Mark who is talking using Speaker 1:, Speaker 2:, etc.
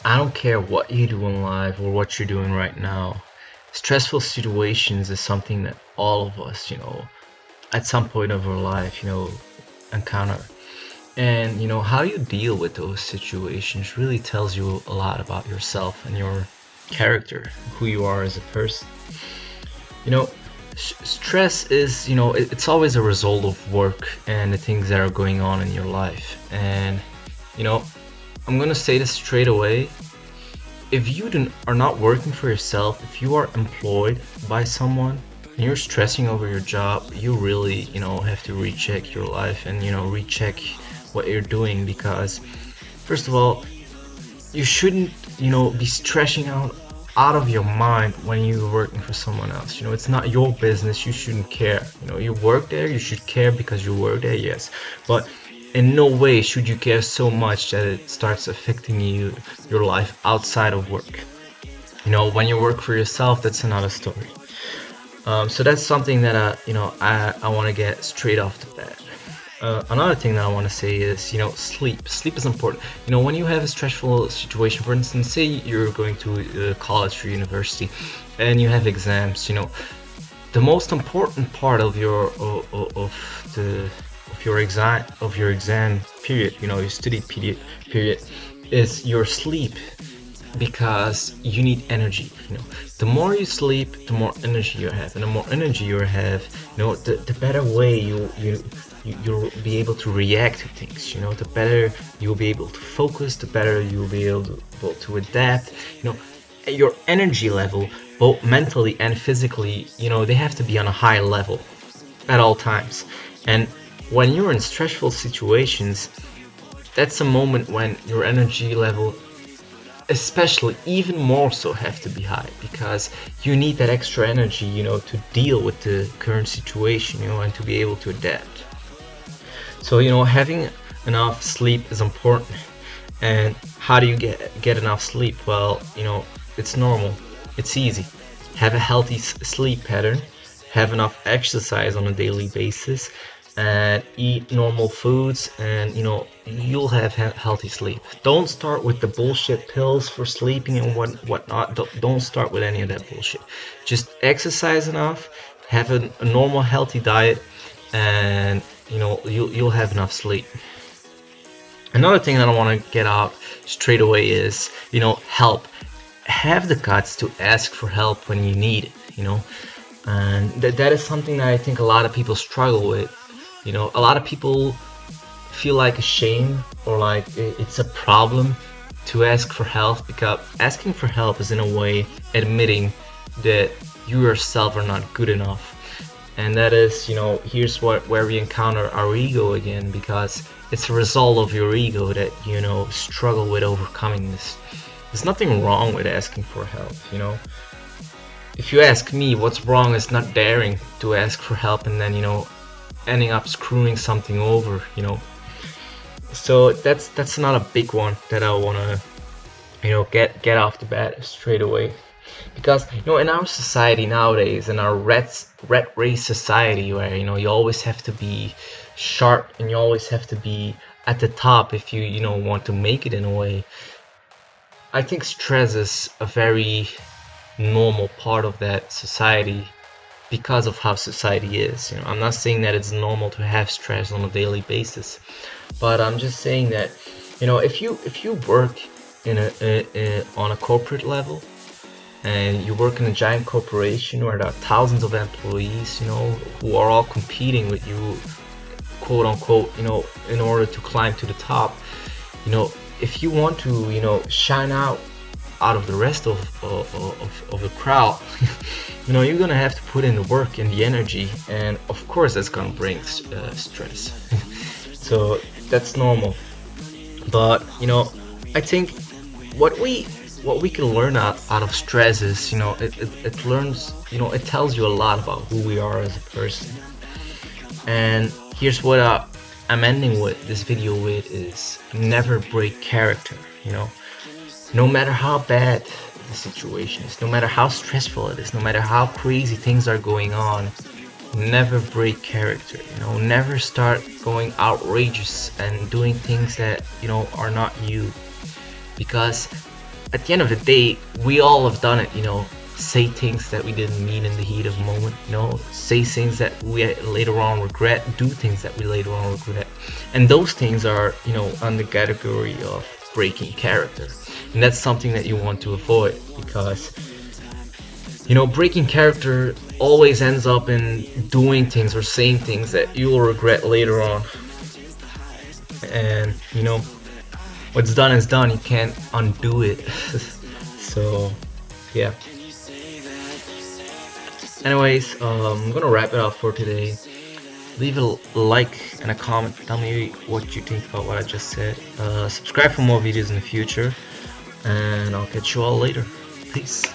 Speaker 1: I don't care what you do in life or what you're doing right now. Stressful situations is something that all of us, at some point of our life, encounter. And, how you deal with those situations really tells you a lot about yourself and your character, who you are as a person. You know, stress is, it's always a result of work and the things that are going on in your life. And, you know, I'm gonna say this straight away. If you are not working for yourself, if you are employed by someone and you're stressing over your job, you really, have to recheck your life and, recheck what you're doing because, first of all, you shouldn't, be stressing out of your mind when you're working for someone else. It's not your business. You shouldn't care. You work there, you should care because you work there, yes. But in no way should you care so much that it starts affecting your life outside of work. When you work for yourself, that's another story. So that's something that I want to get straight off the bat. Another thing that I want to say is, sleep. Sleep is important. When you have a stressful situation, for instance, say you're going to college or university, and you have exams. The most important part of your exam period, your study period, is your sleep, because you need energy. The more you sleep, the more energy you have, and the more energy you have, the better way you'll be able to react to things. The better you'll be able to focus, the better you'll be able to adapt. Your energy level, both mentally and physically, they have to be on a high level at all times. And when you're in stressful situations, that's a moment when your energy level, especially even more so, have to be high, because you need that extra energy, to deal with the current situation, and to be able to adapt. So, having enough sleep is important. And how do you get enough sleep? Well, it's normal. It's easy. Have a healthy sleep pattern. Have enough exercise on a daily basis. And eat normal foods, and you'll have healthy sleep. Don't start with the bullshit pills for sleeping and whatnot. Don't start with any of that bullshit. Just exercise enough, have a normal healthy diet, and you'll have enough sleep. Another thing that I want to get out straight away is, help. Have the guts to ask for help when you need it. And that is something that I think a lot of people struggle with. A lot of people feel like ashamed, or like it's a problem to ask for help, because asking for help is in a way admitting that you yourself are not good enough. And that is, here's where we encounter our ego again, because it's a result of your ego that, struggle with overcoming this. There's nothing wrong with asking for help. If you ask me, what's wrong is not daring to ask for help and then, ending up screwing something over. So that's not a big one that I want to, get off the bat straight away. Because in our society nowadays, in our rat race society, where you always have to be sharp and you always have to be at the top if you want to make it in a way, I think stress is a very normal part of that society, because of how society is. I'm not saying that it's normal to have stress on a daily basis, but I'm just saying that if you work on a corporate level, and you work in a giant corporation where there are thousands of employees, who are all competing with you, quote unquote, in order to climb to the top. If you want to, shine out of the rest of the crowd, you're gonna have to put in the work and the energy, and of course that's gonna bring stress. So that's normal. But I think what we can learn out of stress is, it learns, it tells you a lot about who we are as a person. And here's what I'm ending with this video with is, never break character. No matter how bad the situation is, no matter how stressful it is, no matter how crazy things are going on, never break character. Never start going outrageous and doing things that are not you, because at the end of the day, we all have done it, you know, say things that we didn't mean in the heat of the moment, you know, say things that we later on regret, do things that we later on regret. And those things are, you know, on the category of breaking character. And that's something that you want to avoid, because, you know, breaking character always ends up in doing things or saying things that you will regret later on. And, you know, what's done is done, you can't undo it. So, yeah. Anyways, I'm gonna wrap it up for today. Leave a like and a comment. Tell me what you think about what I just said. Subscribe for more videos in the future, and I'll catch you all later. Peace.